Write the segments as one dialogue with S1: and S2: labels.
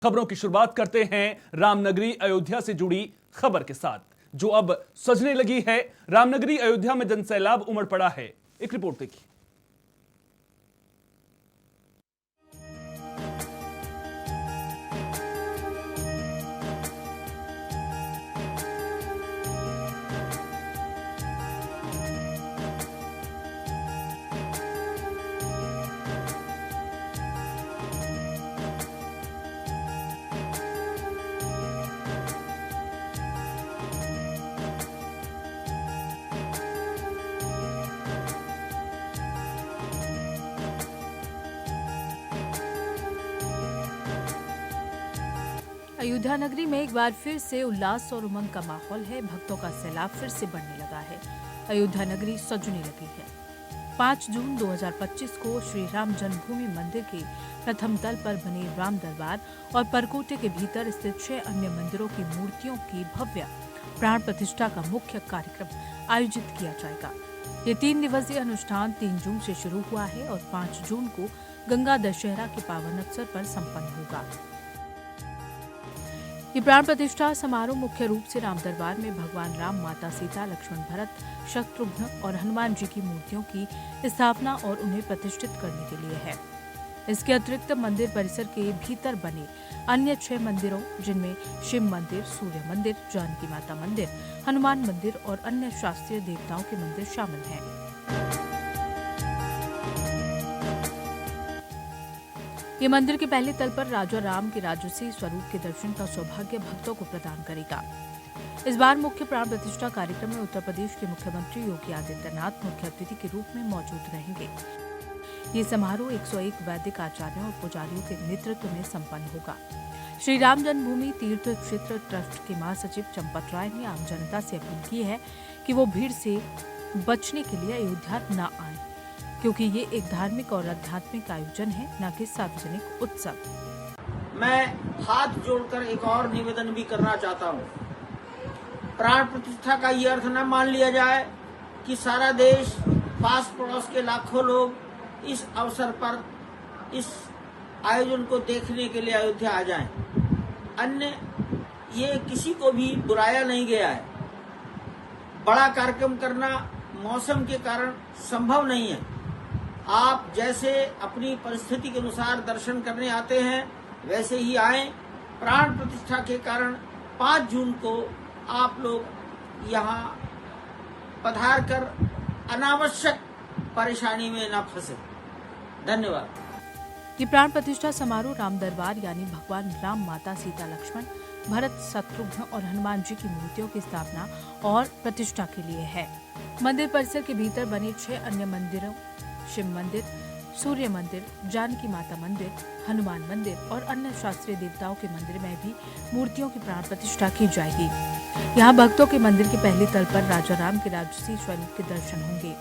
S1: खबरों की शुरुआत करते हैं रामनगरी अयोध्या से जुड़ी खबर के साथ, जो अब सजने लगी है। रामनगरी अयोध्या में जनसैलाब उमड़ पड़ा है। एक रिपोर्ट देखिए।
S2: अयोध्या नगरी में एक बार फिर से उल्लास और उमंग का माहौल है। भक्तों का सैलाब फिर से बढ़ने लगा है। अयोध्या नगरी सजने लगी है। 5 जून 2025 को श्री राम जन्मभूमि मंदिर के प्रथम तल पर बने राम दरबार और परकोटे के भीतर स्थित 6 अन्य मंदिरों की मूर्तियों की भव्य प्राण प्रतिष्ठा का मुख्य कार्यक्रम आयोजित किया जाएगा। ये 3 दिवसीय अनुष्ठान 3 जून से शुरू हुआ है और 5 जून को गंगा दशहरा के पावन अवसर पर संपन्न होगा। ये प्राण प्रतिष्ठा समारोह मुख्य रूप से राम दरबार में भगवान राम, माता सीता, लक्ष्मण, भरत, शत्रुघ्न और हनुमान जी की मूर्तियों की स्थापना और उन्हें प्रतिष्ठित करने के लिए है। इसके अतिरिक्त मंदिर परिसर के भीतर बने अन्य 6 मंदिरों, जिनमें शिव मंदिर, सूर्य मंदिर, जानकी माता मंदिर, हनुमान मंदिर और अन्य शास्त्रीय देवताओं के मंदिर शामिल हैं। ये मंदिर के पहले तल पर राजा राम के राजसी स्वरूप के दर्शन का सौभाग्य भक्तों को प्रदान करेगा। इस बार मुख्य प्राण प्रतिष्ठा कार्यक्रम में उत्तर प्रदेश के मुख्यमंत्री योगी आदित्यनाथ मुख्य अतिथि के रूप में मौजूद रहेंगे। ये समारोह 101 वैदिक आचार्यों और पुजारियों के नेतृत्व में संपन्न होगा। श्री राम जन्मभूमि तीर्थ क्षेत्र ट्रस्ट के महासचिव चंपत राय ने आम जनता से अपील की है कि वो भीड़ से बचने के लिए अयोध्या न आए, क्योंकि ये एक धार्मिक और आध्यात्मिक आयोजन है, न कि सार्वजनिक उत्सव।
S3: मैं हाथ जोड़कर एक और निवेदन भी करना चाहता हूँ। प्राण प्रतिष्ठा का ये अर्थ न मान लिया जाए कि सारा देश, पास पड़ोस के लाखों लोग इस अवसर पर इस आयोजन को देखने के लिए अयोध्या आ जाएं। अन्य ये किसी को भी बुलाया नहीं गया है। बड़ा कार्यक्रम करना मौसम के कारण संभव नहीं है। आप जैसे अपनी परिस्थिति के अनुसार दर्शन करने आते हैं, वैसे ही आएं। प्राण प्रतिष्ठा के कारण 5 जून को आप लोग यहाँ पधार कर अनावश्यक परेशानी में न फंसे। धन्यवाद।
S2: ये प्राण प्रतिष्ठा समारोह राम दरबार यानी भगवान राम, माता सीता, लक्ष्मण, भरत, शत्रुघ्न और हनुमान जी की मूर्तियों की स्थापना और प्रतिष्ठा के लिए है। मंदिर परिसर के भीतर बने 6 अन्य मंदिरों, शिव मंदिर, सूर्य मंदिर, जानकी माता मंदिर, हनुमान मंदिर और अन्य शास्त्रीय देवताओं के मंदिर में भी मूर्तियों की प्राण प्रतिष्ठा की जाएगी। यहाँ भक्तों के मंदिर के पहले तल पर राजा राम के राजसी स्वरूप के दर्शन होंगे।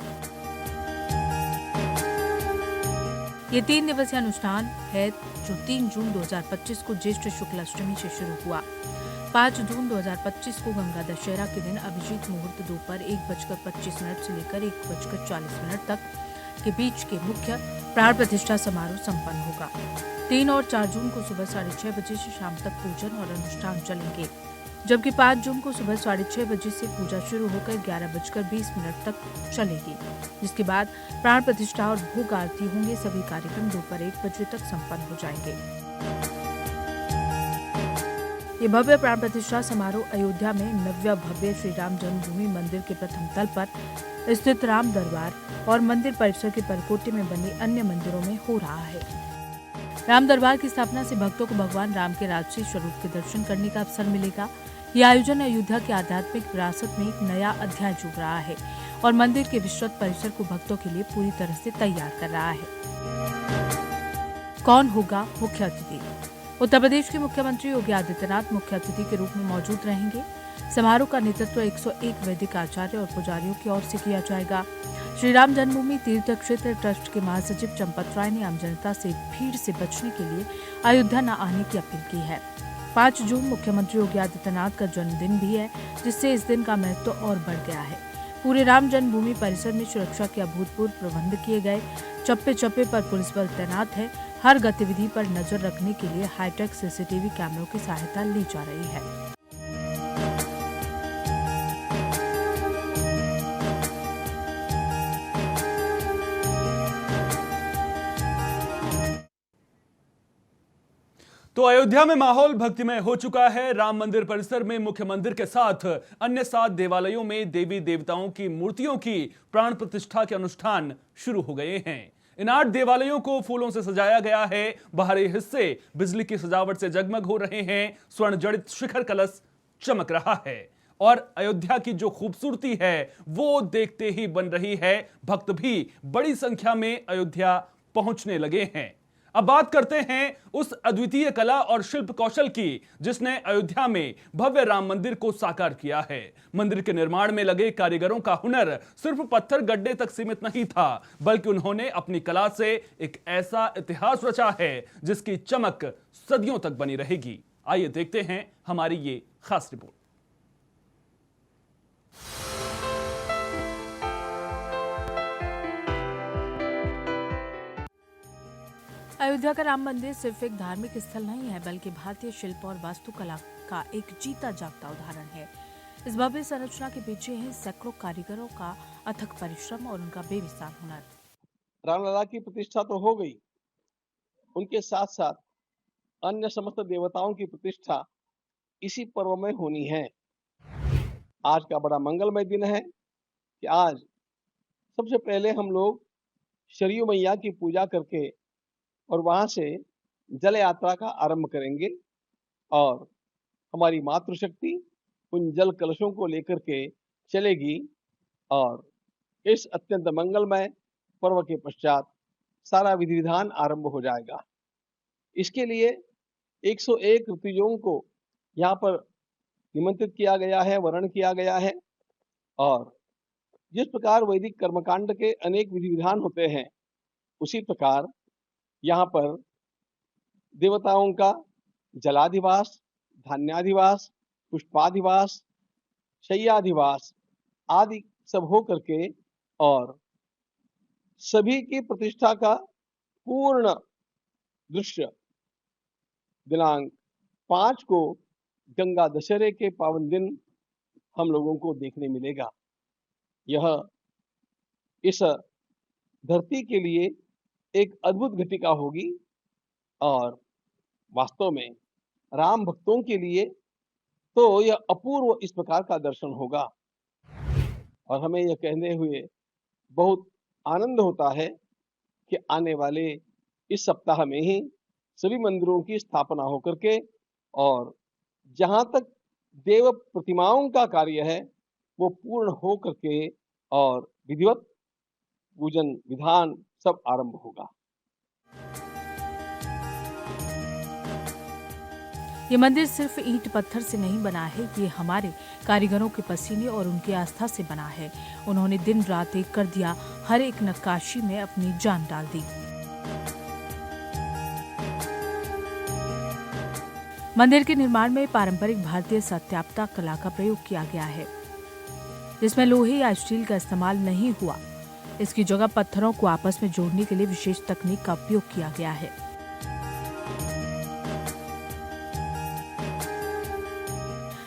S2: ये 3 दिवसीय अनुष्ठान है, जो 3 जून 2025 को ज्येष्ठ शुक्ल अष्टमी से शुरू हुआ। 5 जून 2025 को गंगा दशहरा के दिन अभिजीत मुहूर्त दोपहर 1:25 से लेकर 1:40 तक के बीच के मुख्य प्राण प्रतिष्ठा समारोह संपन्न होगा। 3 और 4 जून को सुबह 6:30 बजे से शाम तक पूजन और अनुष्ठान चलेंगे, जबकि 5 जून को सुबह 6:30 बजे से पूजा शुरू होकर 11:20 तक चलेगी, जिसके बाद प्राण प्रतिष्ठा और भोग आरती होंगे। सभी कार्यक्रम दोपहर 1 बजे तक संपन्न हो जाएंगे। ये भव्य प्राण प्रतिष्ठा समारोह अयोध्या में नव्य भव्य श्री राम जन्मभूमि मंदिर के प्रथम तल पर स्थित राम दरबार और मंदिर परिसर के परकोटे में बने अन्य मंदिरों में हो रहा है। राम दरबार की स्थापना से भक्तों को भगवान राम के राजसी स्वरूप के दर्शन करने का अवसर मिलेगा। यह आयोजन अयोध्या की आध्यात्मिक विरासत में एक नया अध्याय जुड़ रहा है और मंदिर के विस्तृत परिसर को भक्तों के लिए पूरी तरह से तैयार कर रहा है। कौन होगा मुख्य अतिथि? उत्तर प्रदेश के मुख्यमंत्री योगी आदित्यनाथ मुख्य अतिथि के रूप में मौजूद रहेंगे। समारोह का नेतृत्व 101 वैदिक आचार्य और पुजारियों की ओर से किया जाएगा। श्री राम जन्मभूमि तीर्थ क्षेत्र ट्रस्ट के महासचिव चंपत राय ने आम जनता से भीड़ से बचने के लिए अयोध्या न आने की अपील की है। 5 जून मुख्यमंत्री योगी आदित्यनाथ का जन्मदिन भी है, जिससे इस दिन का महत्व और बढ़ गया है। पूरे राम जन्मभूमि परिसर में सुरक्षा के अभूतपूर्व प्रबंध किए गए। चप्पे चप्पे पर पुलिस बल तैनात है। हर गतिविधि पर नजर रखने के लिए हाईटेक सीसीटीवी कैमरों की सहायता ली जा रही है।
S1: तो अयोध्या में माहौल भक्तिमय हो चुका है। राम मंदिर परिसर में मुख्य मंदिर के साथ अन्य 7 देवालयों में देवी देवताओं की मूर्तियों की प्राण प्रतिष्ठा के अनुष्ठान शुरू हो गए हैं। इन 8 देवालयों को फूलों से सजाया गया है। बाहरी हिस्से बिजली की सजावट से जगमग हो रहे हैं। स्वर्ण जड़ित शिखर कलश चमक रहा है और अयोध्या की जो खूबसूरती है वो देखते ही बन रही है। भक्त भी बड़ी संख्या में अयोध्या पहुंचने लगे हैं। अब बात करते हैं उस अद्वितीय कला और शिल्प कौशल की जिसने अयोध्या में भव्य राम मंदिर को साकार किया है। मंदिर के निर्माण में लगे कारीगरों का हुनर सिर्फ पत्थर गड्ढे तक सीमित नहीं था, बल्कि उन्होंने अपनी कला से एक ऐसा इतिहास रचा है जिसकी चमक सदियों तक बनी रहेगी। आइए देखते हैं हमारी ये खास रिपोर्ट।
S2: अयोध्या का राम मंदिर सिर्फ एक धार्मिक स्थल नहीं है, बल्कि भारतीय शिल्प और वास्तुकला का एक जीता जागता उदाहरण है। इस भव्य संरचना के पीछे है सैकड़ों कारीगरों का अथक परिश्रम और उनका बेमिसाल हुनर।
S4: रामलला की प्रतिष्ठा तो हो गई, उनके साथ साथ अन्य समस्त देवताओं की प्रतिष्ठा इसी पर्व में होनी है। आज का बड़ा मंगलमय दिन है कि आज सबसे पहले हम लोग शरयू मैया की पूजा करके और वहां से जल यात्रा का आरंभ करेंगे और हमारी मातृशक्ति उन जल कलशों को लेकर के चलेगी और इस अत्यंत मंगलमय पर्व के पश्चात सारा विधि विधान आरंभ हो जाएगा। इसके लिए 101 ऋतुजों को यहाँ पर निमंत्रित किया गया है, वर्ण किया गया है और जिस प्रकार वैदिक कर्मकांड के अनेक विधि विधान होते हैं उसी प्रकार यहाँ पर देवताओं का जलाधिवास, धान्याधिवास, पुष्पाधिवास, शय्याधिवास आदि सब हो करके और सभी की प्रतिष्ठा का पूर्ण दृश्य दिनांक 5 को गंगा दशहरे के पावन दिन हम लोगों को देखने मिलेगा। यह इस धरती के लिए एक अद्भुत घटिका होगी और वास्तव में राम भक्तों के लिए तो यह अपूर्व इस प्रकार का दर्शन होगा और हमें यह कहने हुए बहुत आनंद होता है कि आने वाले इस सप्ताह में ही सभी मंदिरों की स्थापना होकर के और जहां तक देव प्रतिमाओं का कार्य है वो पूर्ण हो करके और विधिवत पूजन विधान सब आरंभ होगा।
S2: ये मंदिर सिर्फ ईंट पत्थर से नहीं बना है, ये हमारे कारीगरों के पसीने और उनकी आस्था से बना है। उन्होंने दिन रात एक कर दिया, हर एक नक्काशी में अपनी जान डाल दी। मंदिर के निर्माण में पारंपरिक भारतीय सत्यापता कला का प्रयोग किया गया है, जिसमें लोहे या स्टील का इस्तेमाल नहीं हुआ। इसकी जगह पत्थरों को आपस में जोड़ने के लिए विशेष तकनीक का उपयोग किया गया है।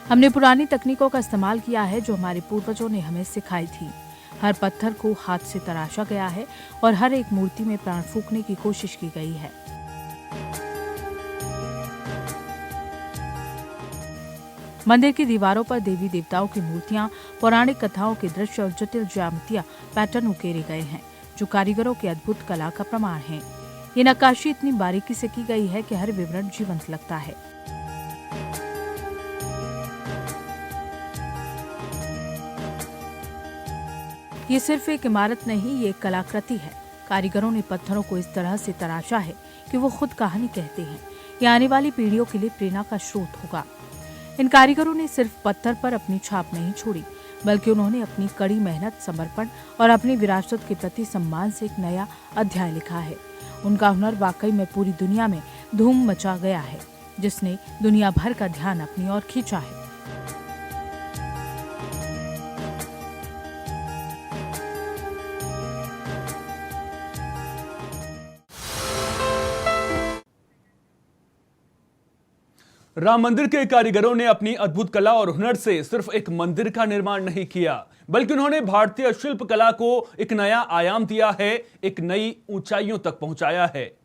S2: हमने पुरानी तकनीकों का इस्तेमाल किया है जो हमारे पूर्वजों ने हमें सिखाई थी। हर पत्थर को हाथ से तराशा गया है और हर एक मूर्ति में प्राण फूंकने की कोशिश की गई है। मंदिर की दीवारों पर देवी देवताओं की मूर्तियां, पौराणिक कथाओं के दृश्य और जटिल ज्यामितीय पैटर्न उकेरे गए हैं, जो कारीगरों की अद्भुत कला का प्रमाण है। ये नक्काशी इतनी बारीकी से की गई है कि हर विवरण जीवंत लगता है। ये सिर्फ एक इमारत नहीं, ये एक कलाकृति है। कारीगरों ने पत्थरों को इस तरह से तराशा है कि वो खुद कहानी कहते हैं। ये आने वाली पीढ़ियों के लिए प्रेरणा का स्रोत होगा। इन कारीगरों ने सिर्फ पत्थर पर अपनी छाप नहीं छोड़ी, बल्कि उन्होंने अपनी कड़ी मेहनत, समर्पण और अपनी विरासत के प्रति सम्मान से एक नया अध्याय लिखा है। उनका हुनर वाकई में पूरी दुनिया में धूम मचा गया है, जिसने दुनिया भर का ध्यान अपनी ओर खींचा है।
S1: राम मंदिर के कारीगरों ने अपनी अद्भुत कला और हुनर से सिर्फ एक मंदिर का निर्माण नहीं किया, बल्कि उन्होंने भारतीय शिल्प कला को एक नया आयाम दिया है, एक नई ऊंचाइयों तक पहुंचाया है।